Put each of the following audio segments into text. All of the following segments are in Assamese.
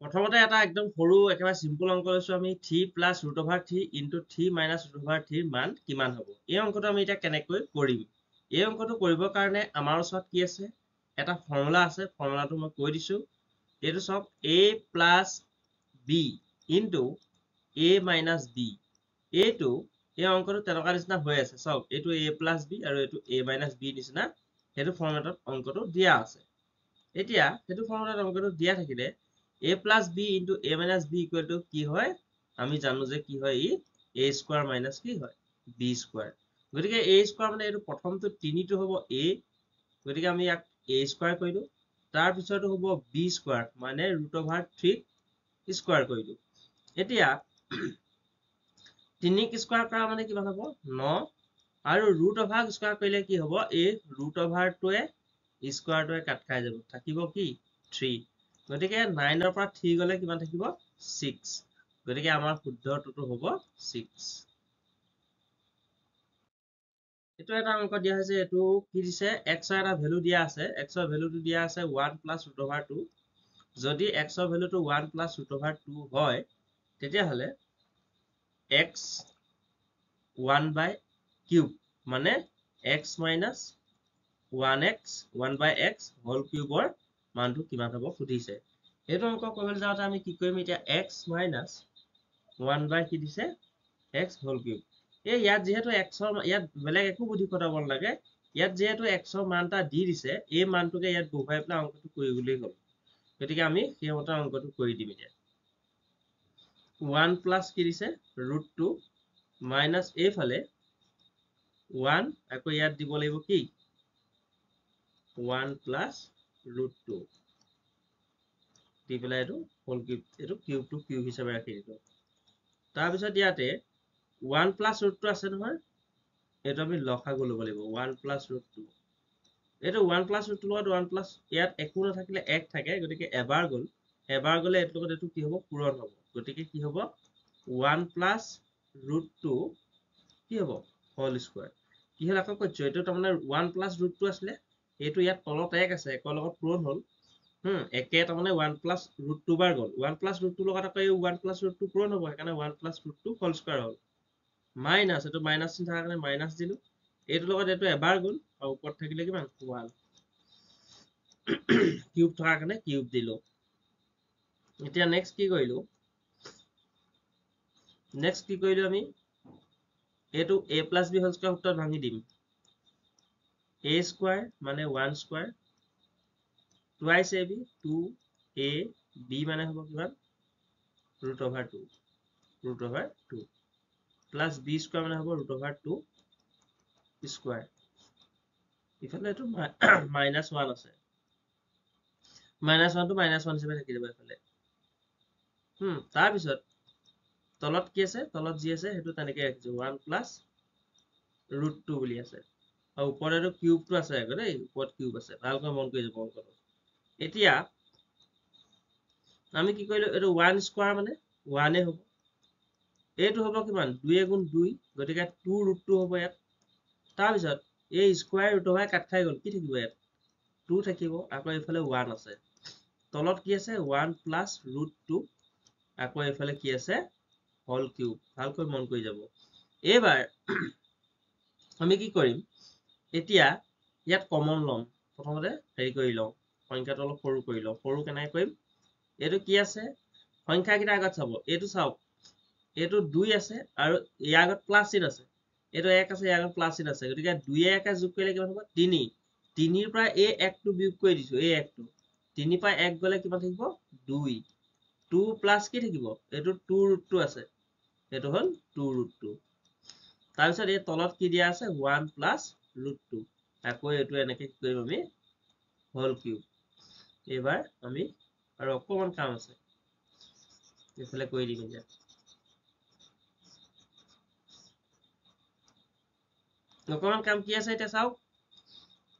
প্ৰথমতে এটা একদম সৰু একেবাৰে সিম্পল অংক লৈছো আমি 3 + √3 * 3 - √3 মান কিমান হ'ব এই অংকটো আমি এতিয়া কেনেকৈ কৰিম এই অংকটো কৰিবৰ কাৰণে আমাৰ ওচৰত কি আছে এটা ফৰ্মুলা আছে ফৰ্মুলাটো মই কৈ দিছো এইটো সব a + b * a - b এইটো এই অংকটো তেনেকুৱা নিচিনা হৈ আছে সব এইটো a + b আৰু এইটো a - b নিচিনা সেইটো ফৰ্মেটত অংকটো দিয়া আছে এতিয়া সেইটো ফৰ্মুলাত অংকটো দিয়া থাকিলে a + b * a - b = কি হয় আমি জানো যে কি হয় ই a² - কি হয় b²। গতিকে a² মানে এইটো প্ৰথমটো 3টো হ'ব a গতিকে আমি ইয়াক a² কৰিলো তাৰ পিছৰটো হ'ব b² মানে √3 কৰিলো এতিয়া 3 কৰা মানে কিমান হ'ব 9 আৰু √² কৰিলে কি হ'ব এই √টোৱে স্কোৱাৰটোৱে কাট খাই যাব থাকিব কি 3 গতিকে 9 ৰ পৰা 3 গলে কিমান থাকিব 6 গতিকে আমাৰ শুদ্ধটোটো হ'ব 6 এইটো এটা অংক দিয়া হৈছে এইটো কি দিছে x ৰ এটা ভ্যালু দিয়া আছে x ৰ ভ্যালুটো দিয়া আছে 1 + √2 যদি x ৰ ভ্যালুটো 1 + √2 হয় তেতিয়াহলে x 1/³ মানে x - 1x হোল কিউবৰ মানটো কিমান হ'ব সুধিছে এইটো অংক কৰিবলৈ যাওঁতে আমি কি কৰিম এতিয়া x - 1 কি দিছে x হোল কিউব এই ইয়াত যেহেতু x ৰ ইয়াত বেলেগ একো বুদ্ধি খটাব নালাগে ইয়াত যেহেতু x ৰ মান এটা দি দিছে এই মানটোকে ইয়াত বহুৱাই পেলাই অংকটো কৰিবলৈ হ'ল গতিকে আমি সেইমতে অংকটো কৰি দিম এতিয়া 1 + কি দিছে √2 মাইনাছ এইফালে 1 আকৌ ইয়াত দিব লাগিব কি 1 + √2 দি পেলাই এইটো হোল কিউব এইটো কিউবটো কিউব হিচাপে ৰাখি দিলো তাৰপিছত ইয়াতে 1 + √2 আছে নহয় এইটো আমি লসাগু ল'ব লাগিব 1 + √2 এইটো 1 + √2 লগত 1 প্লাছ ইয়াত একো নাথাকিলে 1 থাকে গতিকে এবাৰ গ'লে এইটো লগত এইটো কি হ'ব পূৰণ হ'ব গতিকে কি হ'ব 1 + √2 কি হ'ব হোল স্কয়াৰ কি হ'ল আকৌ কৈছো এইটো তাৰমানে 1 + √2 আছিলে এইটো ইয়াত তলত 1 আছে 1 লগত পূৰণ হ'ল একে তাৰমানে 1 + √2 বাৰ গ'ল 1 + √2 লগত আকৌ এই 1 + √2 পূৰণ হ'ব সেইকাৰণে 1 + √2 হোল স্কয়াৰ হ'ল মাইনাছ এইটো মাইনাছ চিন থকাৰ কাৰণে মাইনাছ দিলো এইটো লগত এইটো এবাৰ গ'ল আৰু ওপৰত থাকিলে কিমান 1 কিউব থকাৰ কাৰণে কিউব দিলো এতিয়া নেক্সট কি কৰিলো আমি এইটো a + b হোল স্কয়াৰ সূত্ৰত ভাঙি দিম a² মানে 1² টুৱাইচ ab 2ab মানে হ'ব কিমান √2 প্লাছ b² মানে হ'ব √2 স্কয়াৰ ইফালে এইটো -1 আছে -1 টো -1 হিচাপে থাকি যাব ইফালে তাৰপিছত তলত কি আছে তলত যি আছে সেইটো তেনেকৈ ৰাখিছো 1 + √2 বুলি আছে আৰু ওপৰত এইটো কিউবটো আছে আকৌ দেই ওপৰত কিউব আছে ভালকৈ মন কৰি যাব অংকটো এতিয়া আমি কি কৰিলো এইটো 1² মানে 1 হ'ব এইটো হ'ব কিমান 2 × 2 গতিকে 2√2 হ'ব ইয়াত তাৰপিছত এই স্কয়াৰ √2 কাট খাই গ'ল কি থাকিব ইয়াত 2 থাকিব আকৌ এইফালে 1 আছে তলত কি আছে 1 + √2 আকৌ এইফালে কি আছে হোল কিউব ভালকৈ মন কৰি যাব এইবাৰ আমি কি কৰিম এতিয়া ইয়াত কমন লম প্ৰথমতে হেৰি কৰি লওঁ সংখ্যাটো অলপ সৰু কৰি লওঁ সৰু কেনেকৈ কৰিম এইটো কি আছে সংখ্যাকেইটা আগত চাব এইটো চাওক এইটো 2 আছে আৰু ইয়াৰ আগত প্লাছ চিন আছে এইটো 1 আছে ইয়াৰ আগত প্লাছ চিন আছে গতিকে 2 1 যোগ কৰিলে কিমান হ'ব 3 3 ৰ পৰা এই 1 টো বিয়োগ কৰি দিছো এই 1 টো 3 পৰা 1 গলে কিমান থাকিব 2 2 প্লাছ কি থাকিব এইটো 2√2 আছে এইটো হ'ল 2√2 তাৰপিছত এই তলত কি দিয়া আছে 1 + √2 আকৌ এইটো এনেকৈ কি কৰিম আমি হোল কিউব এইবাৰ আমি আৰু অকমান কাম আছে এইফালে কৰি দিম এতিয়া অকমান কাম কি আছে এতিয়া চাওক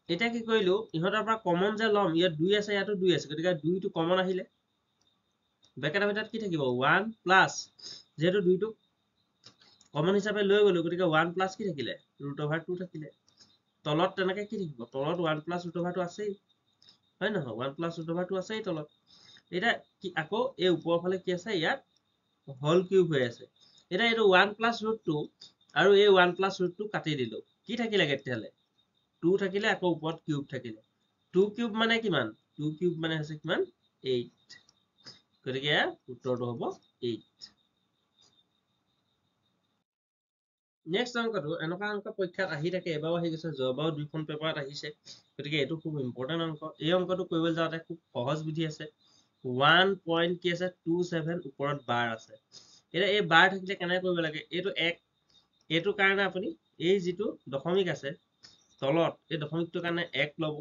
এতিয়া কি কৰিলো ইহঁতৰ পৰা কমন যে ল'ম ইয়াত 2 আছে ইয়াতো 2 আছে গতিকে 2 টো কমন আহিলে ব্ৰেকেটৰ ভিতৰত কি থাকিব 1 প্লাছ যেহেতু 2 টো কমন হিচাপে লৈ গলো গতিকে 1 প্লাছ কি থাকিলে √2 থাকিলে তলত তেনেকে কি থাকিব তলত 1 + √2 আছেই হয় নহয় 1 + √2 আছেই তলত এটা কি আকৌ এই ওপৰৰ ফালে কি আছে ইয়াত হোল কিউব হৈ আছে এটা এইটো 1 প্লাস ৰুট 2 আৰু এই 1 প্লাস ৰুট 2 কাটি দিলো কি থাকিলে তেতিয়ালে 2 থাকিলে আকৌ ওপৰত কিউব থাকিলে 2 কিউব মানে কিমান 2 কিউব মানে আছে কিমান 8 গতিকে উত্তৰটো হ'ব 8 নেক্সট অংকটো এনেকুৱা অংক পৰীক্ষাত আহি থাকে এবাৰো আহি গৈছে যোৱাবাৰো দুইখন পেপাৰত আহিছে গতিকে এইটো খুব ইম্পৰ্টেণ্ট অংক এই অংকটো কৰিবলৈ যাওঁতে খুব সহজ বিধি আছে 1 পইণ্ট কি আছে 27 ওপৰত বাৰ আছে এতিয়া এই বাৰ থাকিলে কেনেকৈ কৰিব লাগে এইটো এক এইটো কাৰণে আপুনি এই যিটো দশমিক আছে তলত এই দশমিকটোৰ কাৰণে 1 ল'ব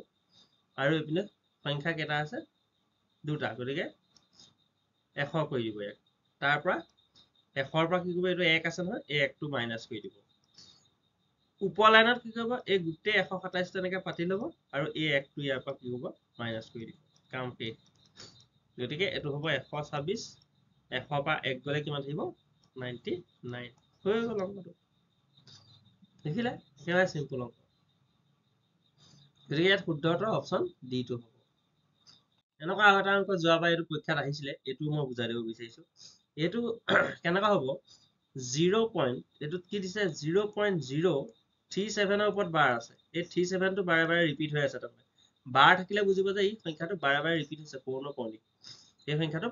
আৰু এইপিনে সংখ্যা কেইটা আছে দুটা গতিকে 100 কৰি দিব ইয়াক তাৰ পৰা 100ৰ পৰা কি কৰিব এইটো 1 আছে নহয় এই 1টো মাইনাস কৰি দিব ওপৰ লাইনত কি কৰিব এই গোটেই 127 তেনেকৈ পাতি ল'ব আৰু এই 1টো ইয়াৰ পৰা কি হ'ব মাইনাস কৰি দিব কাম শেষ গতিকে এইটো হ'ব 126 100 পৰা 1 গ'লে কিমান থাকিব 99 হৈ গ'ল অংকটো দেখিলে একেবাৰে চিম্পল অংক গতিকে ইয়াত শুদ্ধ উত্তৰ অপচন ডিটো হ'ব এনেকুৱা আৰু এটা অংক যোৱাবাৰ এইটো পৰীক্ষাত আহিছিলে এইটো মই বুজাই দিব বিচাৰিছো এইটো কেনেকুৱা হ'ব 0 পইণ্ট এইটোত কি দিছে 0.037 ৰ ওপৰত বাৰ আছে এই 37 টো বাৰে বাৰে ৰিপিট হৈ আছে তাৰমানে বাৰ থাকিলে বুজিব যে এই সংখ্যাটো বাৰে বাৰে ৰিপিট হৈছে পৌৰ্ণপৌৰ্ণিক এই সংখ্যাটো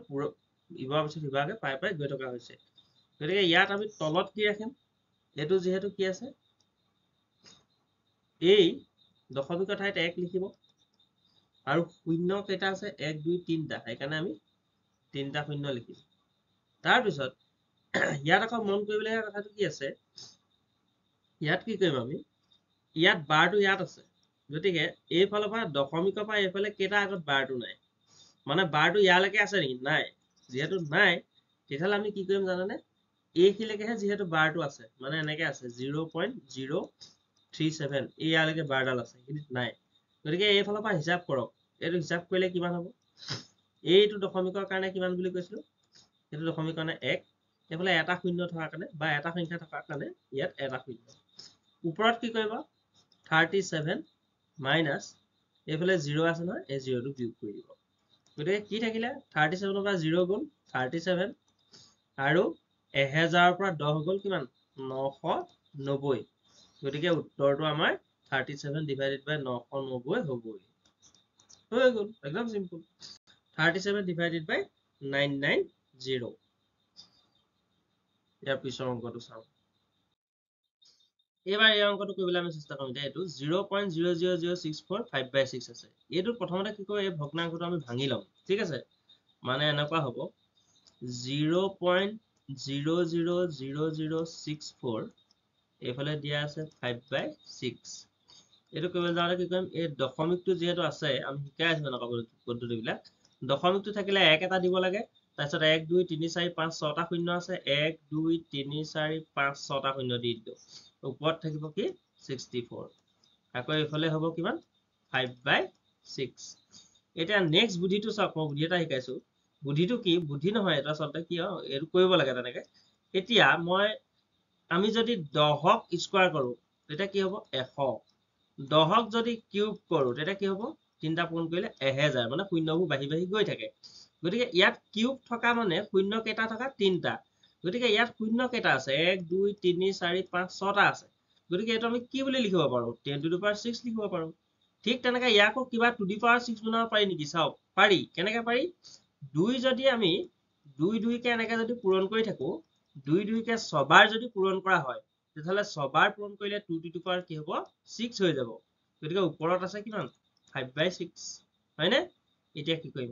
ইবাৰ পিছত ইবাৰকে পাই পাই গৈ থকা হৈছে গতিকে ইয়াত আমি তলত কি ৰাখিম এইটো যিহেতু কি আছে এই দশমিকৰ ঠাইত 1 লিখিব আৰু শূন্য কেইটা আছে 1 2 3টা সেইকাৰণে আমি 3টা শূন্য লিখিম তাৰ পিছত ইয়াত আকৌ মন কৰিবলগীয়া কথাটো কি আছে ইয়াত কি কৰিম আমি ইয়াত বাৰটো ইয়াত আছে গতিকে এইফালৰ পৰা দশমিকৰ পৰা এইফালে কেইটা আগত বাৰটো নাই মানে বাৰটো ইয়ালৈকে আছে নেকি নাই যিহেতু নাই তেতিয়াহ'লে আমি কি কৰিম জানানে এইখিনিলৈকেহে যিহেতু বাৰটো আছে মানে এনেকে আছে 0.037 ইয়ালৈকে বাৰডাল আছে কিন্তু নাই গতিকে এইফালৰ পৰা হিচাপ কৰক এইটো হিচাপ কৰিলে কিমান হ'ব এইটো দশমিকৰ কাৰণে কিমান বুলি কৈছিলো এইটো দশমিকৰ কাৰণে 1 এইফালে এটা শূন্য থকাৰ কাৰণে বা এটা সংখ্যা থকাৰ কাৰণে ইয়াত এটা শূন্য ওপৰত কি কৰিব 37 মাইনাস এইফালে 0 আছে নহয় এই 0টো বিয়োগ কৰি দিব গতিকে কি থাকিলে 37 ৰ পৰা 0 গ'ল 37 আৰু 1000ৰ পৰা 10 গ'ল কিমান 990 গতিকে উত্তৰটো আমাৰ 37 ডিভাইডেড বাই 990 হ'বই হৈ গ'ল একদম সিম্পল 37 ডিভাইডেড বাই 990 ইয়াৰ পিছৰ অংকটো চাওঁ এবাৰ এই অংকটো কৰিবলৈ আমি চেষ্টা কৰিম এইটো 0.00064 5/6 আছে এইটো প্ৰথমতে কি কৰো এই ভগ্নাংশটো আমি ভাঙি লম ঠিক আছে মানে এনেকুৱা হ'ব 0.00064 এইফালে দিয়া আছে 5/6 এইটো কৰিবলৈ যাওঁতে কি কৰিম এই দশমিকটো যিহেতু আছে আমি শিকাই আছো এনেকুৱা পদ্ধতিবিলাক দশমিকটো থাকিলে 1 এটা দিব লাগে তাৰপিছত 1 2 3 4 5 6টা শূন্য আছে 1 2 3 4 5 6টা শূন্য দি দিলো ওপৰত থাকিব কি 64 আকৌ এইফালে হ'ব কিমান 5/6 এতিয়া নেক্সট বুদ্ধিটো চাওক মই বুদ্ধি এটা শিকাইছো বুদ্ধিটো কি বুদ্ধি নহয় এটা আচলতে কি এইটো কৰিব লাগে তেনেকে এতিয়া আমি যদি 10ক স্কয়াৰ কৰো তেতিয়া কি হ'ব 100 10ক যদি কিউব কৰো তেতিয়া কি হ'ব তিনটা পূৰণ কৰিলে 1000 মানে শূন্যবোৰ বাঢ়ি বাঢ়ি গৈ থাকে গতিকে ইয়াত কিউব থকা মানে শূন্য কেইটা থকা তিনটা গতিকে ইয়াত শূন্য কেইটা আছে 1 2 3 4 5 6টা আছে গতিকে এইটো আমি কি বুলি লিখিব পাৰো 10 to the power 6 লিখিব পাৰো ঠিক তেনেকৈ ইয়াকো কিবা to the power 6 বনাব পাৰি নেকি চাওক পাৰি কেনেকৈ পাৰি 2 যদি আমি 2 2 কে এনেকৈ যদি পূৰণ কৰি থাকো 2 2 কে 6 বাৰ যদি পূৰণ কৰা হয় তেতিয়াহ'লে 6 বাৰ পূৰণ কৰিলে 2 to the power কি হ'ব 6 হৈ যাব গতিকে ওপৰত আছে কিমান 5/6 হয়নে এতিয়া কি কৰিম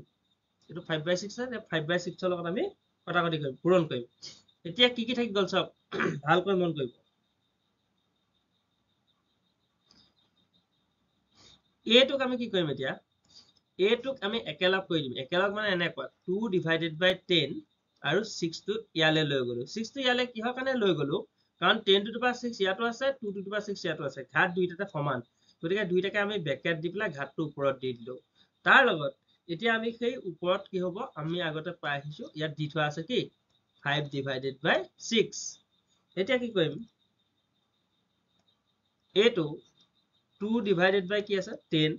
এইটো 5/6 আছে 5/6 ৰ লগত আমি কটাকটি কৰিম পূৰণ কৰিম এতিয়া কি থাকি গ'ল চাওক ভালকৈ মন কৰিব এইটোক আমি কি কৰিম এতিয়া এইটোক আমি একেলগ কৰি দিম একেলগ মানে এনেকুৱা 2 divided by 10 আৰু 6 টো ইয়ালৈ লৈ গলো 6 টো ইয়ালৈ কিহৰ কাৰণে লৈ গলো কাৰণ 10 to the power 6 ইয়াতো আছে 2 to the power 6 ইয়াতো আছে ঘাত দুইটাতে সমান গতিকে দুইটাকে আমি ব্ৰেকেট দি পেলাই ঘাতটো ওপৰত দি দিলো তাৰ লগত এতিয়া আমি সেই ওপৰত কি হ'ব আমি আগতে পাই আহিছো ইয়াত দি থোৱা আছে কি 5 divided by 6 এতিয়া কি কৰিম এইটো 2 divided by কি আছে 10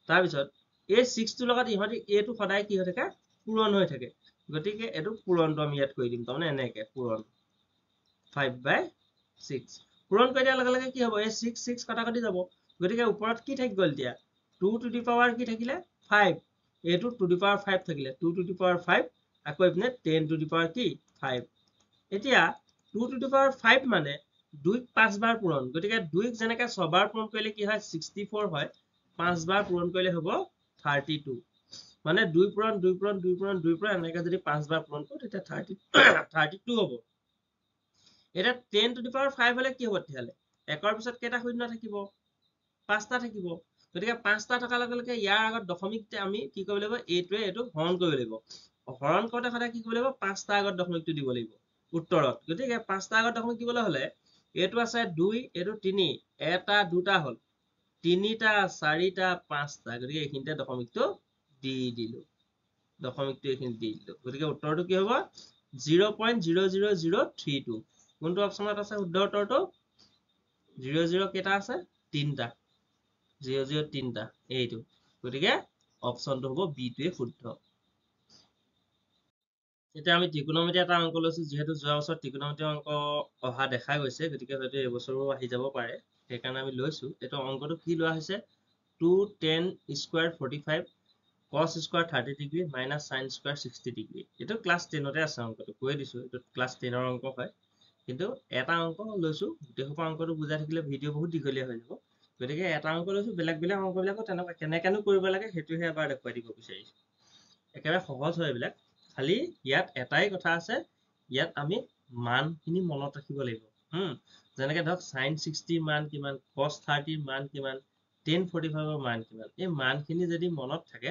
তাৰ পিছত এই 6 টোৰ লগত ইহঁতি এটো সদায় কি হৈ থাকে পূৰণ হৈ থাকে গতিকে এটো পূৰণটো আমি ইয়াত কৰি দিম তাৰমানে এনেকে পূৰণ 5/6 পূৰণ কৰি দিয়াৰ লগে লগে কি হ'ব এই 6 কটাকটি যাব গতিকে ওপৰত কি থাকি গ'ল এতিয়া 2 টু দি পাৱাৰ কি থাকিলে 5 এইটো টু দি পাৱাৰ 5 থাকিলে 2 টু দি পাৱাৰ 5 আকৌ ইপিনে 10 টু দি পাৱাৰ কি 5 এতিয়া 2 টু দি পাৱাৰ 5 মানে 2 5 বাৰ পূৰণ গতিকে 2 যেনেকৈ 6 বাৰ পূৰণ কৰিলে কি হয় 64 হয় 5 বাৰ পূৰণ কৰিলে হ'ব 32 মানে 2 পূৰণ 2 পূৰণ 2 পূৰণ 2 পূৰণ এনেকৈ যদি 5 বাৰ পূৰণ কৰোঁ তেতিয়া 32 হ'ব এটা 10 টু দি পাৱাৰ 5 হলে কি হ'ব তেতিয়াহলে একৰ পিছত কেইটা শূন্য থাকিব 5টা থাকিব গতিকে 5টা থকাৰ লগে লগে ইয়াৰ আগত দশমিকতে আমি কি কৰিব লাগিব এইটোৱে এইটো হৰণ কৰিব লাগিব হৰণ কৰোঁতে সদায় কি কৰিব লাগিব 5টা আগত দশমিকটো দিব লাগিব উত্তৰত গতিকে 5টা আগত দশমিক দিবলৈ হলে এইটো আছে 2 এইটো 3 এটা দুটা হল 3টা 4টা 5টা গতিকে এইখিনিতে দশমিকটো দি দিলো দশমিকটো এইখিনি দি দিলো গতিকে উত্তৰটো কি হ'ব 0.00032 কোনটো অপচনত আছে শুদ্ধ উত্তৰটো 00 কেইটা আছে 3টা 00 3টা এইটো গতিকে অপচনটো হ'ব বি টোৱে শুদ্ধ এতিয়া আমি ত্ৰিকোণমিতি এটা অংক লৈছো যিহেতু যোৱা বছৰ ত্ৰিকোণমিতি অংক অহা দেখা গৈছে গতিকে হয়তো এই বছৰো আহি যাব পাৰে সেইকাৰণে আমি লৈছো এইটো অংকটো কি লোৱা হৈছে 2 10 square 45 cos square 30 degree minus sin square 60 degree এইটো ক্লাছ 10তে আছে অংকটো কৈ দিছো এইটো ক্লাছ 10ৰ অংক হয় কিন্তু এটা অংক লৈছো গোটেইসোপা অংকটো বুজাই থাকিলে ভিডিঅ' বহুত দীঘলীয়া হৈ যাব গতিকে এটা অংক লৈছো বেলেগ বেলেগ অংকবিলাকো তেনেকুৱা কেনেকেনো কৰিব লাগে সেইটোহে এবাৰ দেখুৱাই দিব বিচাৰিছো একেবাৰে সহজ হয় এইবিলাক খালি ইয়াত এটাই কথা আছে ইয়াত আমি মানখিনি মনত ৰাখিব লাগিব যেনেকৈ ধৰক sin 60 মান কিমান cos 30 মান কিমান tan 45 মান কিমান এই মানখিনি যদি মনত থাকে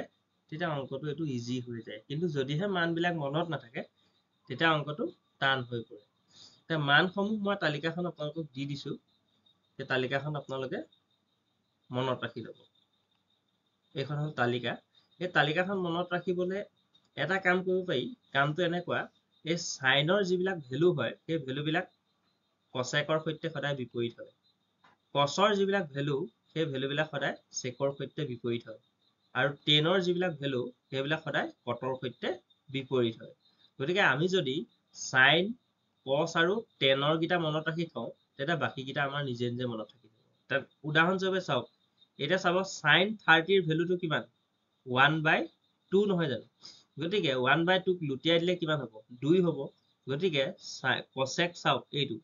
তেতিয়া অংকটো এটো ইজি হৈ যায় কিন্তু যদিহে মানবিলাক মনত নাথাকে তেতিয়া অংকটো টান হৈ পৰে তে মানসমূহ মই তালিকাখন আপোনালোকক দি দিছো এই তালিকাখন আপোনালোকে মনত ৰাখি ল'ব এইখন হ'ল তালিকা এই তালিকাখন মনত ৰাখিবলৈ এটা কাম কৰিব পাৰি কামটো এনেকুৱা এই সাইনৰ যিবিলাক ভ্যালু হয় সেই ভ্যালুবিলাক কসেকৰ সৈতে সদায় বিপৰীত হয় কসৰ যিবিলাক ভ্যালু সেই ভ্যালুবিলাক সদায় সেকৰ সৈতে বিপৰীত হয় আৰু টেনৰ যিবিলাক ভ্যালু সেইবিলাক সদায় কটৰ সৈতে বিপৰীত হয় গতিকে আমি যদি সাইন কস আৰু টেনৰ গিটা মনত ৰাখি থওঁ তেতিয়া বাকি গিটা আমাৰ নিজে নিজে মনত থাকিব তাত উদাহৰণস্বৰূপে চাওক এতিয়া চাব sin 30 ৰ ভ্যালুটো কিমান 1/2 নহয় জানো গতিকে 1/2 ক লুটিয়াই দিলে কিমান হ'ব 2 হ'ব গতিকে cosec চাওক এইটো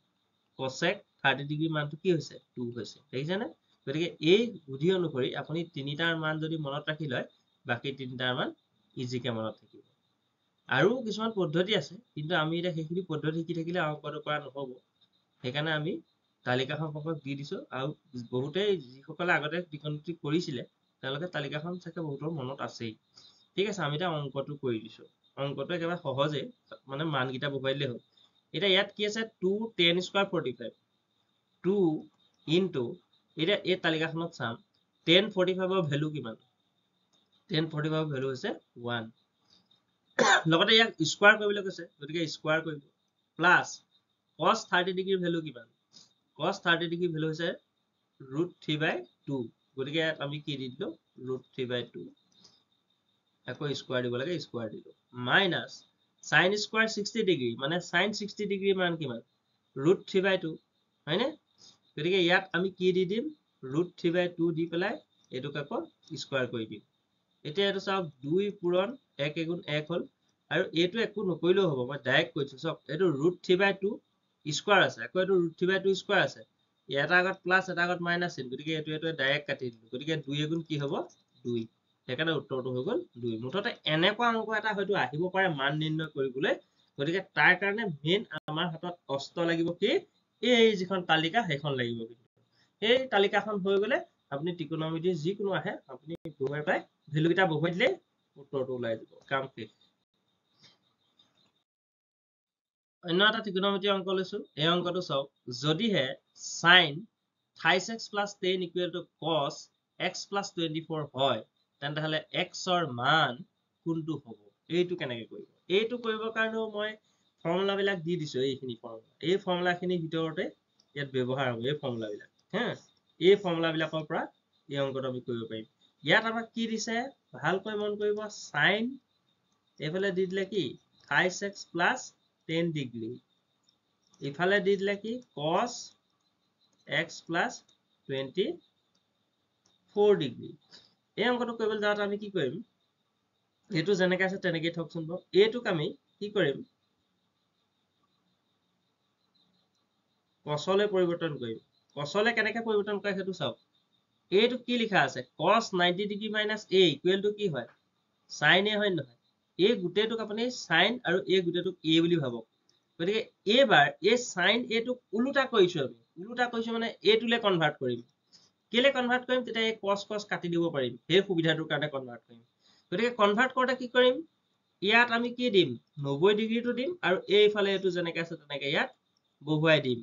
cosec 30 ডিগ্ৰী মানটো কি হৈছে 2 হৈছে দেখিছেনে গতিকে এই বুদ্ধি অনুসৰি আপুনি তিনিটাৰ মান যদি মনত ৰাখি লয় বাকি তিনিটাৰ মান ইজিকে মনত থাকিব আৰু কিছুমান পদ্ধতি আছে কিন্তু আমি এতিয়া সেইখিনি পদ্ধতি শিকি থাকিলে অংকটো কৰা নহব সেইকাৰণে আমি তালিকাখন আপোনাক দি দিছো আৰু বহুতেই যিসকলে আগতে ত্ৰিকোণমিতি কৰিছিলে তেওঁলোকে তালিকাখন চাগে বহুতৰ মনত আছেই ঠিক আছে আমি এটা অংকটো কৰি দিছো অংকটো একেবাৰে সহজে মানে মানকেইটা বহুৱাই দিলে হ'ল এতিয়া ইয়াত কি আছে 2 10 স্কয়াৰ 45 2 ইনটু এতিয়া এই তালিকাখনত চাম 10 45 ৰ ভ্যালু কিমান 10 45 ৰ ভ্যালু হৈছে 1 লগতে ইয়াক স্কয়াৰ কৰিবলৈ কৈছে গতিকে স্কয়াৰ কৰিব প্লাস cos 30 ডিগ্ৰীৰ ভ্যালু কিমান cos 30 ডিগ্ৰী ভ্যালু হৈছে √3/2 গতিকে ইয়াত আমি কি দি দিলো √3/2 আকৌ স্কয়াৰ দিব লাগে স্কয়াৰ দিলো মাইনাস sin স্কয়াৰ 60 ডিগ্ৰী মানে sin 60 ডিগ্ৰী মান কিমান √3/2 হয়নে গতিকে ইয়াত আমি কি দি দিম √3/2 দি পেলাই এটোক আকৌ স্কয়াৰ কৰি দিম এতিয়া এটো চাওক 2 পূৰণ 1 গুণ 1 হল আৰু এটো একো নকৰিলেও হ'ব মই ডাইৰেক্ট কৈছো চাওক এটো √3/2 স্কয়াৰ আছে আকৌ এটো √3/2 স্কয়াৰ আছে এটা আগত প্লাস এটা আগত মাইনাস চিন গতিকে এটো ডাইৰেক্ট কাটি দিলো গতিকে 2 গুণ কি হ'ব 2 সেইকাৰণে উত্তৰটো হৈ গ'ল 2 মুঠতে এনেকুৱা অংক এটা হয়তো আহিব পাৰে মান নিৰ্ণয় কৰিবলৈ গতিকে তাৰ কাৰণে মেইন আমাৰ হাতত অস্ত্ৰ লাগিব কি এই যিখন তালিকা সেইখন লাগিব কিন্তু এই তালিকাখন হৈ গলে আপুনি ত্ৰিকোণমিতি যিকোনো আহে আপুনি বহুৱাই পায় ভ্যালু কেইটা বহুৱাই দিলে উত্তৰটো ওলাই যাব কাম শেষ অন্য এটা ত্ৰিকোণমিতি অংক লৈছো এই অংকটো চাওক যদিহে sin 28x + 10 = cos x + 24 হয় তেন্তে x ৰ মান কোনটো হ'ব এইটো কেনেকৈ কৰিব এইটো কৰিবৰ কাৰণেও মই ফৰ্মুলা বিলাক দি দিছো এইখিনি ফৰ্মুলা এই ফৰ্মুলা খিনিৰ ভিতৰতে ইয়াত ব্যৱহাৰ হ'ব এই ফৰ্মুলা বিলাক এই ফৰ্মুলা বিলাকৰ পৰা এই অংকটো আমি কৰিব পাৰিম ইয়াত আমাক কি দিছে ভালকৈ মন কৰিব sin এইফালে দি দিলে কি 5x plus 10 ডিগ্ৰী ইফালে দি দিলে কি cos x plus 24 ডিগ্ৰী এই অংকটো কৰিবলৈ যাওঁতে আমি কি কৰিম এইটো যেনেকৈ আছে তেনেকৈ থকচোন বাৰু এইটোক আমি কি কৰিম cosলৈ পৰিৱৰ্তন কৰিম cosলৈ কেনেকৈ পৰিৱৰ্তন কৰে সেইটো চাওক এইটো কি লিখা আছে cos 90 degree minus a equal to কি হয় sin a হয় নহয় এই গোটেইটোক আপুনি sin আৰু এই গোটেইটোক a বুলি ভাবক গতিকে এইবাৰ এই sin a টোক উলুটা কৰিছো আমি উলুটা কৰিছো মানে a টোলে কনভাৰ্ট কৰিম কেলে কনভাৰ্ট কৰিম তেতিয়া এই cos cos কাটি দিব পাৰিম সেই সুবিধাটোৰ কাৰণে কনভাৰ্ট কৰিম গতিকে কনভাৰ্ট কৰোঁতে কি কৰিম ইয়াত আমি কি দিম 90 ডিগ্ৰীটো দিম আৰু এইফালে এইটো যেনেকৈ আছে তেনেকৈ ইয়াত বহুৱাই দিম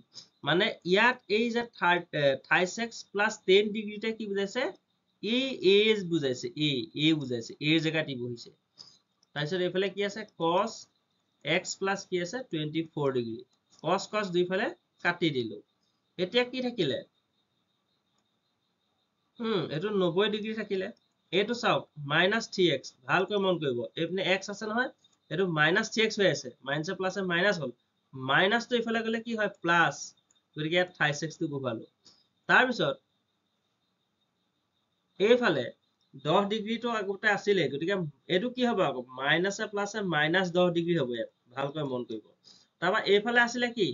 মানে ইয়াত এই যে 36 plus 10 ডিগ্ৰীতে কি বুজাইছে a বুজাইছে a বুজাইছে a জেগাত ই বহিছে তাৰপিছত এইফালে কি আছে cos x plus কি আছে 24 ডিগ্ৰী cos cos দুইফালে কাটি দিলো এতিয়া কি থাকিলে এইটো 90 ডিগ্ৰী থাকিলে এইটো চাওক -3x ভালকৈ মন কৰিব এইপিনে x আছে নহয় এইটো -3x হৈ আছে মাইনাছে প্লাছে মাইনাছ হ'ল মাইনাছটো ইফালে গ'লে কি হয় প্লাছ গতিকে ইয়াত 36 টো বহুৱালো তাৰপিছত এইফালে 10 ডিগ্ৰীটো আগতে আছিলে গতিকে এইটো কি হ'ব আকৌ মাইনাছে প্লাছে -10 ডিগ্ৰী হ'ব ইয়াত ভালকৈ মন কৰিব তাৰপৰা এইফালে আছিলে কি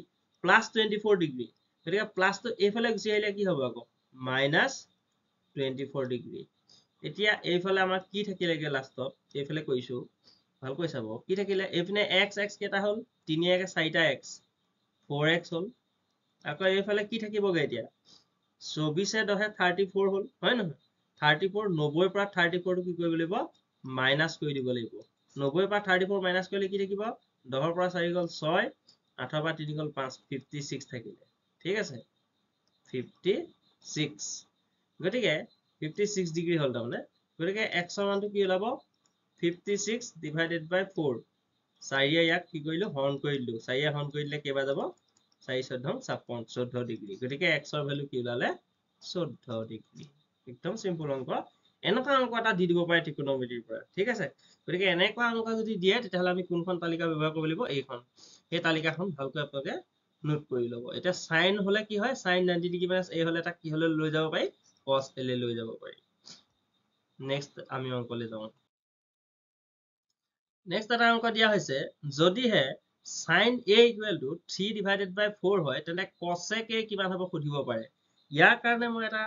+24 ডিগ্ৰী গতিকে প্লাছটো এইফালে গুচি আহিলে কি হ'ব আকৌ -24 ডিগ্ৰী এতিয়া এইফালে আমাৰ কি থাকিলেগে লাষ্টত এইফালে কৈছো ভালকৈ চাব কি থাকিলে এইপিনে x x কেটা হ'ল 3 1 4টা x 4x হ'ল আকৌ এইফালে কি থাকিবগে এতিয়া 24 10 34 হ'ল হয় নহয় 34 90 পৰা 34 টো কি কৰিব লাগিব মাইনাস কৰি দিব লাগিব 90 পৰা 34 মাইনাস কৰিলে কি থাকিব 10 পৰা 4 গ'ল 6 8 পৰা 3 গ'ল 5 56 থাকিলে ঠিক আছে 56 গতিকে 56 ডিগ্ৰী হ'ল তাৰমানে গতিকে x ৰ মানটো কি ওলাব 56 divided by 4 4 ইয়াক কি কৰিলো হৰণ কৰি দিলো 4 হৰণ কৰি দিলে কেইবাৰ যাব 4 14 56 14 ডিগ্ৰী গতিকে x ৰ ভ্যালু কি ওলালে 14 ডিগ্ৰী একদম সিম্পল অংক এনেকুৱা অংক এটা দি দিব পাৰে ত্ৰিকোণমিতিৰ পৰা ঠিক আছে গতিকে এনেকুৱা অংক যদি দিয়ে তেতিয়াহ'লে আমি কোনখন তালিকা ব্যৱহাৰ কৰিব লাগিব এইখন এই তালিকাখন ভালকৈ আপোনালোকে নোট কৰি ল'ব এতিয়া sin হলে কি হয় sin 90 ডিগ্ৰী মাইনাছ a হলে তাক কি হলে লৈ যাব পাৰি cos a লৈ যাব পাৰি নেক্সট আমি অংকলৈ যাওঁ নেক্সট এটা অংক দিয়া হৈছে যদিহে sin a equal to 3 divided by 4 হয় তেন্তে cosec a কিমান হ'ব সুধিব পাৰে ইয়াৰ কাৰণে মই এটা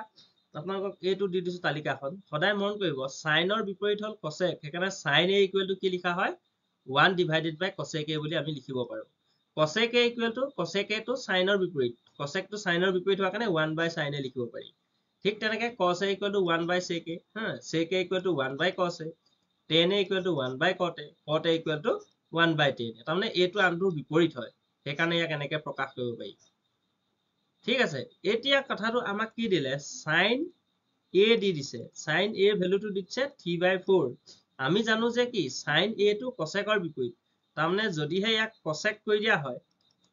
আপোনালোকক এইটো দি দিছো তালিকাখন সদায় মন কৰিব sin ৰ বিপৰীত হ'ল cosec সেইকাৰণে sin a equal to কি লিখা হয় 1 divided by cosec a বুলি আমি লিখিব পাৰো cosec a equal to cosec a টো sin ৰ বিপৰীত cosec টো sin ৰ বিপৰীত হোৱাৰ কাৰণে 1 by sin a লিখিব পাৰি ঠিক তেনেকৈ cos a equal to 1 by sec a sec a equal to 1 by cos a tan a equal to 1 by cot a cot a equal to 1 by tan তাৰমানে এইটো আনটোৰ বিপৰীত হয় সেইকাৰণে ইয়াক এনেকৈ প্ৰকাশ কৰিব পাৰি ঠিক আছে এতিয়া কথাটো আমাক কি দিলে sin a দি দিছে sin a ভ্যালুটো দিছে 3/4 আমি জানো যে কি sin a টো cosec ৰ বিপৰীত তাৰমানে যদিহে ইয়াক cosec কৰি দিয়া হয়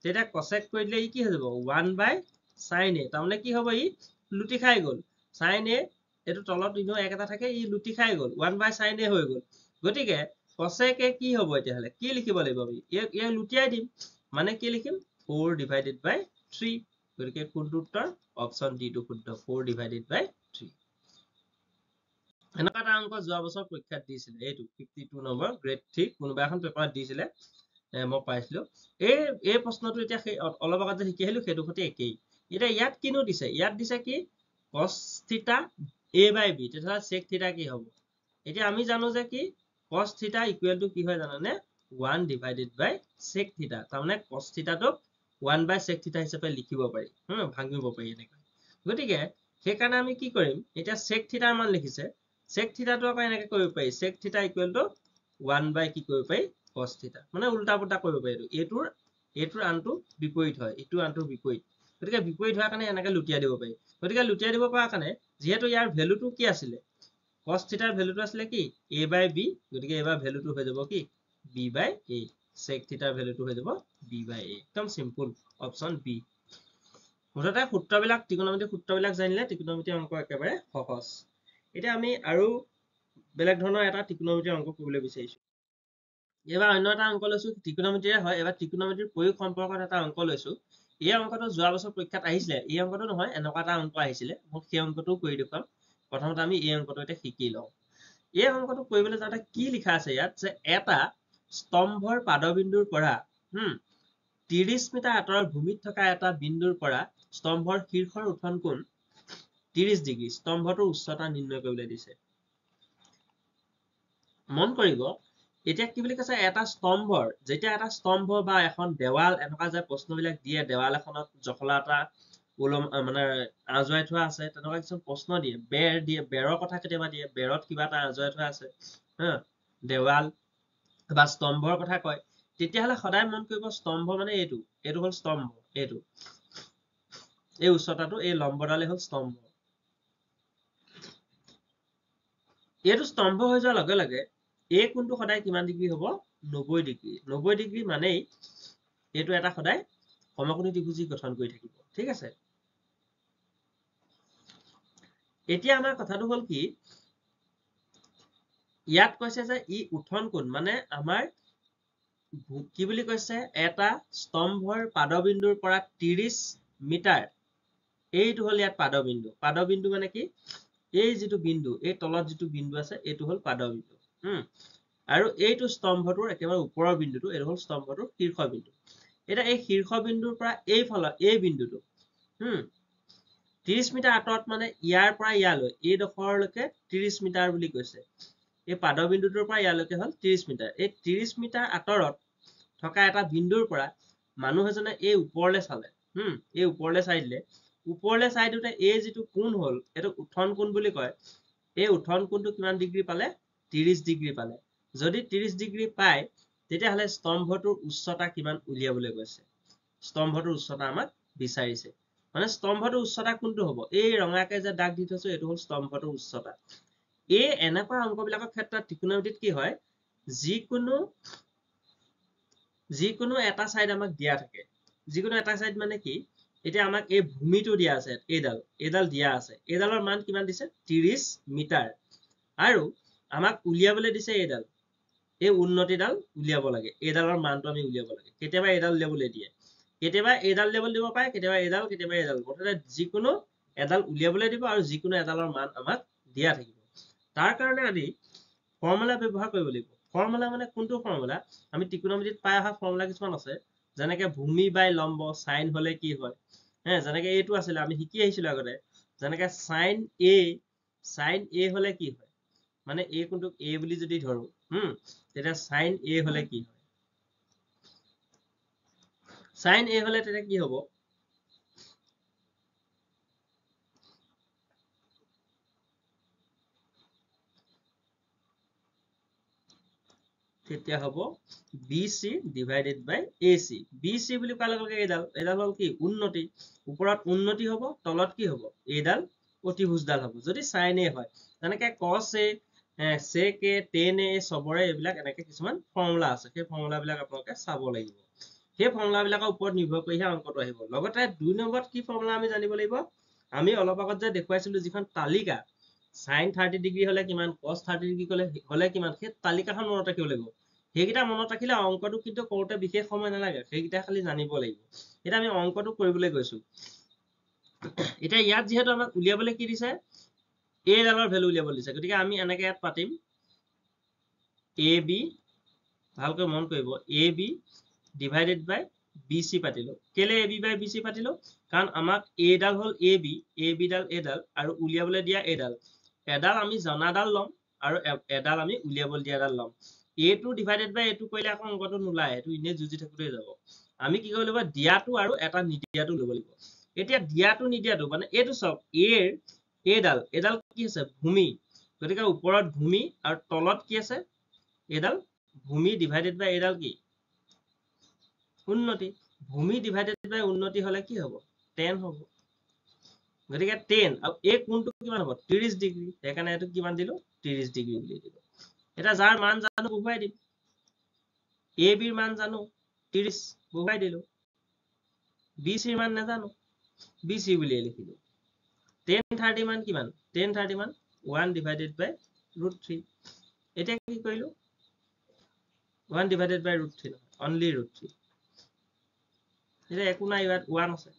তেতিয়া cosec কৰি দিলে ই কি হৈ যাব 1 by sin a তাৰমানে কি হ'ব ই লুটি খাই গ'ল sin a এইটো তলত ইনো এক এটা থাকে ই লুটি খাই গ'ল 1 by sin a হৈ গ'ল গতিকে cosec a কি হ'ব এতিয়াহলে কি লিখিব লাগিব আমি ইয়াক লুটিয়াই দিম মানে কি লিখিম 4 divided by 3 গতিকে কোনটো উত্তৰ অপচন ডি টো শুদ্ধ 4 divided by 3 এনেকুৱা এটা অংক যোৱা বছৰ পৰীক্ষাত দিছিলে এইটো 52 নম্বৰ গ্ৰেড 3 কোনোবা এখন পেপাৰত দিছিলে মই পাইছিলো এই প্ৰশ্নটো এতিয়া অলপ আগত যে শিকি আহিলো সেইটো সৈতে একেই এতিয়া ইয়াত কিনো দিছে ইয়াত দিছে কি cos theta a by b তেতিয়াহ'লে sec theta কি হ'ব এতিয়া আমি জানো যে কি cos theta equal to কি হয় জানানে 1 divided by sec theta তাৰমানে cos theta টোক 1 by sec theta হিচাপে লিখিব পাৰি ভাঙিব পাৰি এনেকৈ গতিকে সেইকাৰণে আমি কি কৰিম এতিয়া sec theta ৰ মান লিখিছে sec theta টো আকৌ এনেকৈ কৰিব পাৰি sec theta equal to 1 by কি কৰিব পাৰি cos theta মানে উল্টা পুল্টা কৰিব পাৰি এইটোৰ আনটো বিপৰীত হয় এইটো আনটোৰ বিপৰীত গতিকে বিপৰীত হোৱাৰ কাৰণে এনেকৈ লুটিয়াই দিব পাৰি গতিকে লুটিয়াই দিব পৰা কাৰণে যিহেতু ইয়াৰ ভ্যালুটো কি আছিলে cos theta ৰ ভ্যালুটো আছিলে কি a by b গতিকে এবাৰ ভ্যালুটো হৈ যাব কি b by a sec theta ৰ ভ্যালুটো হৈ যাব b by a একদম সিম্পল অপচন বি মুঠতে সূত্ৰবিলাক ত্ৰিকোণমিতিৰ সূত্ৰবিলাক জানিলে ত্ৰিকোণমিতিৰ অংক একেবাৰে সহজ এতিয়া আমি আৰু বেলেগ ধৰণৰ এটা ত্ৰিকোণমিতিৰ অংক কৰিবলৈ বিচাৰিছো এবাৰ অন্য এটা অংক লৈছো ত্ৰিকোণমিতিৰে হয় এবাৰ ত্ৰিকোণমিতিৰ প্ৰয়োগ সম্পৰ্কত এটা অংক লৈছো এই অংকটো যোৱা বছৰ পৰীক্ষাত আহিছিলে এই অংকটো নহয় এনেকুৱা এটা অংক আহিছিলে মই সেই অংকটোও কৰি দেখুৱাম প্ৰথমতে আমি এই অংকটো এতিয়া শিকি লওঁ এই অংকটো কৰিবলৈ যাওঁতে কি লিখা আছে ইয়াত যে এটা স্তম্ভৰ পাদবিন্দুৰ পৰা 30 মিটাৰ আঁতৰৰ ভূমিত থকা এটা বিন্দুৰ পৰা স্তম্ভৰ শীৰ্ষৰ উত্থান কোণ 30 ডিগ্ৰী স্তম্ভটোৰ উচ্চতা নিৰ্ণয় কৰিবলৈ দিছে মন কৰিব এতিয়া কি বুলি কৈছে এটা স্তম্ভৰ যেতিয়া এটা স্তম্ভ বা এখন দেৱাল এনেকুৱা যে প্ৰশ্নবিলাক দিয়ে দেৱাল এখনত জখলা এটা মানে আজুৱাই থোৱা আছে তেনেকুৱা কিছুমান প্ৰশ্ন দিয়ে বেৰৰ কথা কেতিয়াবা দিয়ে বেৰত কিবা এটা আজুৱাই থোৱা আছে দেৱাল বা স্তম্ভৰ কথা কয় তেতিয়াহ'লে সদায় মন কৰিব স্তম্ভ মানে এইটো হ'ল স্তম্ভ এইটো এই উচ্চতাটো এই লম্বডালে হ'ল স্তম্ভ এইটো স্তম্ভ হৈ যোৱাৰ লগে লগে এই কোণটো সদায় কিমান ডিগ্ৰী হ'ব 90 ডিগ্ৰী 90 ডিগ্ৰী মানেই এইটো এটা সদায় সমকোণী ত্ৰিভুজ গঠন কৰি থাকিব ঠিক আছে এতিয়া আমাৰ কথাটো হ'ল কি ইয়াত কৈছে যে ই উত্থান কোণ মানে আমাৰ কি বুলি কৈছে এটা স্তম্ভৰ পাদবিন্দুৰ পৰা 30 মিটাৰ এইটো হ'ল ইয়াত পাদবিন্দু মানে কি এই যিটো বিন্দু এই তলত যিটো বিন্দু আছে এইটো হ'ল পাদবিন্দু আৰু এইটো স্তম্ভটোৰ একেবাৰে ওপৰৰ বিন্দুটো এইটো হ'ল স্তম্ভটোৰ শীৰ্ষবিন্দু এটা এই শীৰ্ষবিন্দুৰ পৰা এই বিন্দুটো 30 মিটাৰ আঁতৰত মানে ইয়াৰ পৰা ইয়ালৈ এই ডখৰলৈকে 30 মিটাৰ বুলি কৈছে এই পাদবিন্দুটোৰ পৰা ইয়ালৈকে হ'ল 30 মিটাৰ এই 30 মিটাৰ আঁতৰত থকা এটা বিন্দুৰ পৰা মানুহ এজনে এই ওপৰলৈ চালে এই ওপৰলৈ চাই দিলে ওপৰলৈ চাই দিওঁতে এই যিটো কোণ হ'ল এইটো উত্থান কোণ বুলি কয় এই উত্থান কোণটো কিমান ডিগ্ৰী পালে 30 ডিগ্ৰী পালে যদি 30 ডিগ্ৰী পায় তেতিয়াহ'লে স্তম্ভটোৰ উচ্চতা কিমান উলিয়াবলৈ কৈছে স্তম্ভটোৰ উচ্চতা আমাক বিচাৰিছে মানে স্তম্ভটোৰ উচ্চতা কোনটো হ'ব এই ৰঙাকে যে দাগ দি থৈছো এইটো হ'ল স্তম্ভটোৰ উচ্চতা এই এনেকুৱা অংকবিলাকৰ ক্ষেত্ৰত ত্ৰিকোণমিতিত কি হয় যিকোনো এটা সাইড আমাক দিয়া থাকে যিকোনো এটা সাইড মানে কি এতিয়া আমাক এই ভূমিটো দিয়া আছে এইডাল দিয়া আছে এইডালৰ মান কিমান দিছে 30 মিটাৰ আৰু আমাক উলিয়াবলৈ দিছে এই উন্নতিডাল উলিয়াব লাগে এইডালৰ মানটো আমি উলিয়াব লাগে কেতিয়াবা এইডাল উলিয়াবলৈ দিয়ে কেতিয়াবা এইডাল লেভেল দিব পাৰে কেতিয়াবা এইডাল মুঠতে যিকোনো এডাল উলিয়াবলৈ দিব আৰু যিকোনো এডালৰ মান আমাক দিয়া থাকিব তাৰ কাৰণে আমি ফৰ্মুলা ব্যৱহাৰ কৰিব লাগিব ফৰ্মুলা মানে কোনটো ফৰ্মুলা আমি ত্ৰিকোণমিতিত পাই অহা ফৰ্মুলা কিছুমান আছে যেনেকে ভূমি বাই লম্ব সাইন হলে কি হয় যেনেকে এইটো আছিল আমি শিকি আহিছিলো আগতে যেনেকে সাইন এ হলে কি হয় মানে এই কোনটো এ বুলি যদি ধৰো তেতিয়া সাইন এ হলে কি হয় সাইন এ হলে তেতিয়া কি হ'ব তেতিয়া হ'ব BC divided by AC BC বুলি কোৱাৰ লগে লগে এইডাল হ'ল কি উন্নতি ওপৰত উন্নতি হ'ব তলত কি হ'ব এইডাল অতিভুজডাল হ'ব যদি সাইন এ হয় তেনেকে cos a sec a tan a সবৰে এইবিলাক এনেকে কিছুমান ফৰ্মুলা আছে সেই ফৰ্মুলাবিলাক আপোনালোকে চাব লাগিব সেই ফৰ্মুলাবিলাকৰ ওপৰত নিৰ্ভৰ কৰিহে অংকটো আহিব লগতে 2 নম্বৰত কি ফৰ্মুলা আমি জানিব লাগিব আমি অলপ আগত যে দেখুৱাইছিলো যিখন তালিকা sin 30 ডিগ্ৰী হলে কিমান cos 30 ডিগ্ৰী হলে কিমান সেই তালিকাখন মনত ৰাখিব লাগিব সেইকেইটা মনত ৰাখিলে অংকটো কিন্তু কৰোতে বিশেষ সময় নালাগে সেইকেইটা খালি জানিব লাগিব এটা আমি অংকটো কৰিবলৈ গৈছো এটা ইয়াত যেহেতু আমাক উলিয়াবলৈ কি দিছে a ডালৰ ভ্যালু উলিয়াবলৈ দিছে গতিকে আমি এনেকৈ ইয়াত পাতিম ab ভালকৈ মন কৰিব ab ডিভাইডেড বাই bc পাতিলো কেলে ab বাই bc পাতিলো কাৰণ আমাক a ডাল হ'ল ab ডাল এডাল আৰু উলিয়াবলৈ দিয়া এডাল আমি জনাডাল লম আৰু এডাল আমি উলিয়াবলৈ দিয়াডাল লম a2 ডিভাইডেড বাই a2 কৰিলে আকৌ অংকটো নোলায় এটো ইনে যুজি থাকোতে যাব আমি কি কৰিব লাগিব দিয়াটো আৰু এটা নিদিয়াটো ল'ব লাগিব এতিয়া দিয়াটো নিদিয়াটো মানে এইটো সব এডাল কি আছে ভূমি গতিকে ওপৰত ভূমি আৰু তলত কি আছে এডাল ভূমি ডিভাইডেড বাই এডাল কি উন্নতি ভূমি ডিভাইডেড বাই উন্নতি হলে কি হ'ব tan হ'ব গতিকে tan আৰু এই কোণটো কিমান হ'ব 30 ডিগ্ৰী সেইকাৰণে এটো কিমান দিলো 30 ডিগ্ৰী বুলি দিলো এটা যাৰ মান জানো বহুৱাই দিম ab ৰ মান জানো 30 বহুৱাই দিলো bc ৰ মান নাজানো bc বুলি লিখিলো tan 30 মান কিমান tan 30 মান 1 divided by root 3 এটা কি কইলো 1 divided by root 3 only root 3 এটা একো নাই ইয়াত 1 আছে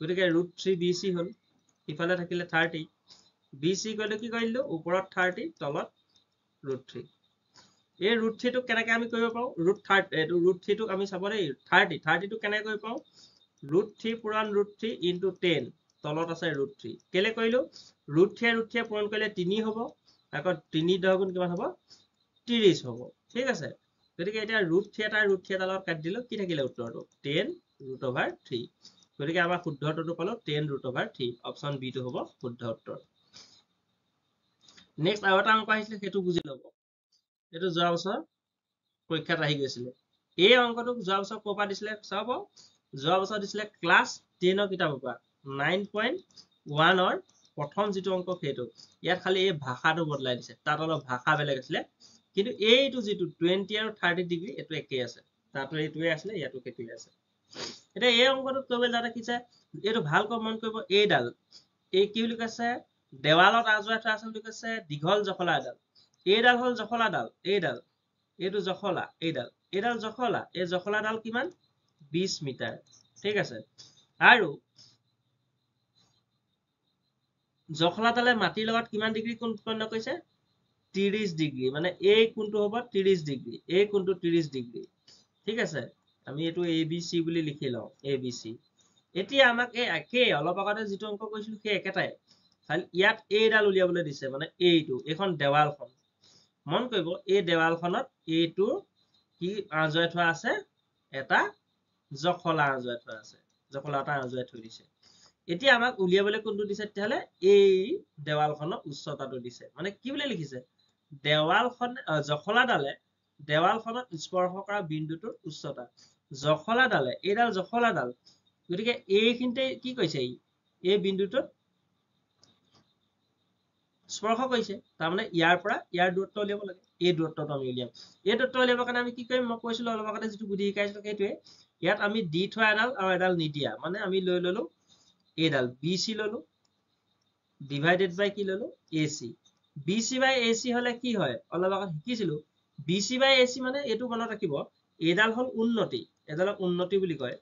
গতিকে root 3 bc হল ইফালে থাকিলে 30 bc কইলে কি কইলো ওপৰত 30 তলত root 3 এই root 3 টো কেনেকৈ আমি কৰিব পাও root 30 এটো root 3 টো আমি চাবৰে 30 টো কেনেকৈ কৰিব পাও root 3 পুৰাণ root 3 into 10 তলত আছে root 3 কেলে কইলো root 3 পুৰাণ কৰিলে 3 হ'ব আকৌ 3 10 গুণ কিমান হ'ব 30 হ'ব ঠিক আছে গতিকে এটা root 3 এটা root 3 লগত কাটি দিলো কি থাকিলে উত্তৰটো 10 root over 3 গতিকে আমাৰ শুদ্ধ উত্তৰটো পালো 10 root over 3 অপচন বি টো হ'ব শুদ্ধ উত্তৰ নেক্সট আৰু এটা অংক আহিছিল সেইটো বুজি লব এটো যোৱা বছৰ পৰীক্ষাত আহি গৈছিল এই অংকটো যোৱা বছৰ কোপা দিছিলে চাব যোৱা বছৰ দিছিলে ক্লাস 10 ৰ কিতাপৰ পৰা 9.1 ৰ প্ৰথম যেটো অংক সেইটো ইয়াত খালি এই ভাষাটো বদলাই দিছে তাত অলপ ভাষা বেলেগ আছিল কিন্তু এইটো যেটো 20 আৰু 30 ডিগ্ৰী এটো একেই আছে তাতো এইটোৱে আছিল ইয়াতো কেটোৱে আছে এটা এই অংকটো কবে জানা কিছে এটো ভাল কমন কৰিব এইডাল এই কি বুলি কৈছে দেৱালত আজুৱাই থোৱা আছে বুলি কৈছে দীঘল জখলা এডাল এইডাল হল জখলা ডাল এইডাল এইটো জখলা এইডাল জখলা এই জখলাডাল কিমান 20 মিটাৰ ঠিক আছে আৰু জখলাডালে মাটিৰ লগত কিমান ডিগ্ৰী কোণ উৎপন্ন কৰিছে 30 ডিগ্ৰী মানে এই কোণটো হ'ব 30 ডিগ্ৰী এই কোণটো 30 ডিগ্ৰী ঠিক আছে আমি এটো abc বুলি লিখি লও abc এতিয়া আমাক এই একে অলপ আগতে যেটো অংক কৈছিল সেই একেটাই খালি ইয়াত এইডাল উলিয়াবলৈ দিছে মানে এইটো এখন দেৱালখন মন কৰিব এই দেৱালখনত এইটো কি আজুৱাই থোৱা আছে এটা জখলা আজুৱাই থোৱা আছে জখলাটা আজুৱাই থৈ দিছে এতিয়া আমাক উলিয়াবলৈ কোনটো দিছে তেতিয়ালে এই দেৱালখনৰ উচ্চতাটো দিছে মানে কি বুলি লিখিছে দেৱালখন জখলাডালে দেৱালখনত স্পৰ্শ কৰা বিন্দুটোৰ উচ্চতা জখলাডালে এইডাল জখলাডাল গতিকে এইখিনতে কি কৈছে এই বিন্দুটোত স্পৰ্শ কৰিছে তাৰ মানে ইয়াৰ পৰা ইয়াৰ দূৰত্ব উলিয়াব লাগে এই দূৰত্বটো আমি উলিয়াম এই দূৰত্ব উলিয়াবৰ কাৰণে আমি কি কৰিম মই কৈছিলো অলপ আগতে যেটো বুদ্ধি শিকাইছিলো সেইটোৱে ইয়াত আমি দি থোৱা এডাল আৰু এডাল নিদিয়া মানে আমি লৈ ললো এইডাল BC ললো ডিভাইডেড বাই কি ললো AC BC বাই AC হলে কি হয় অলপ আগত শিকিছিলো BC বাই AC মানে এটো মনত ৰাখিব এইডাল হল উন্নতি এডালক উন্নতি বুলি কয়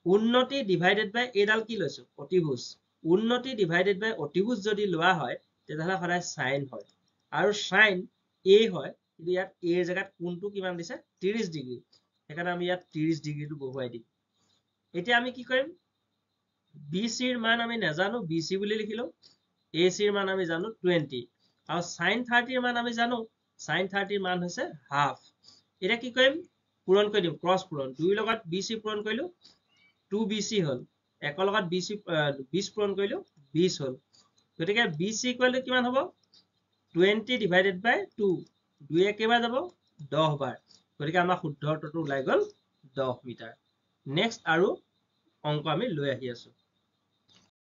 উন্নতি ডিভাইডেড বাই এইডাল কি লৈছো অতিভুজ উন্নতি ডিভাইডেড বাই অতিভুজ যদি লোৱা হয় তেতিয়াহলে সদায় সাইন হয় আৰু সাইন a হয় কিন্তু ইয়াত a এৰ জায়গাত কোণটো কিমান দিছে 30 ডিগ্ৰী সেইকাৰণে আমি ইয়াত 30 ডিগ্ৰীটো বহুৱাই দিম এতিয়া আমি কি কৰিম BC এৰ মান আমি নাজানো BC বুলি লিখিলো AC এৰ মান আমি জানো 20 আৰু sin 30 এৰ মান আমি জানো sin 30 এৰ মান হৈছে হাফ এটা কি কৰিম পূৰণ কৰি দিম ক্ৰস পূৰণ 2 লগত BC পূৰণ কৰিলো 2BC হল একৰ লগত BC 20 পূৰণ কৰিলো 20 হল গতিকে BC ইকুৱেল টু কিমান হ'ব 20 ডিভাইডেড বাই 2 2 কেইবাৰ যাব 10 বাৰ গতিকে আমাৰ শুদ্ধ উত্তৰটো ওলাই গল 10 মিটাৰ নেক্সট আৰু অংক আমি লৈ আহি আছো